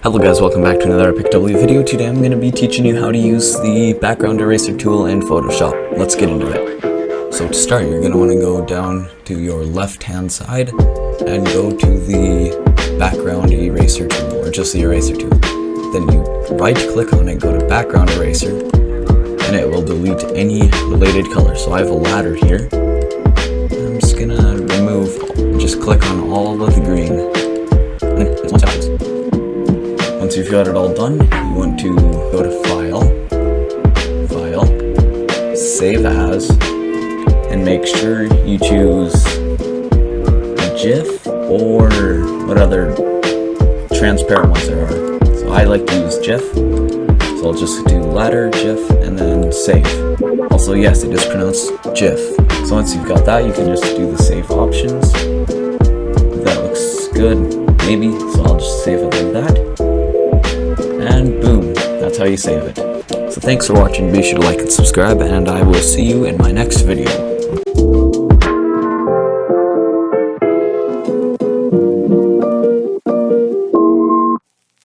Hello guys, welcome back to another Epic W video. Today I'm going to be teaching you how to use the background eraser tool in Photoshop. Let's get into it. So to start, you're going to want to go down to your left hand side and go to the background eraser tool, or just the eraser tool. Then you right click on it, go to background eraser, and it will delete any related color. So I have a ladder here. I'm just going to remove, just click on all of the green. Once you've got it all done, you want to go to File, Save As, and make sure you choose GIF or what other transparent ones there are. So I like to use GIF, so I'll just do ladder, GIF, and then save. Also, yes, it is pronounced GIF. So once you've got that, you can just do the save options. That looks good, maybe, so I'll just save it like that. And boom, that's how you save it. So thanks for watching, be sure to like and subscribe, and I will see you in my next video.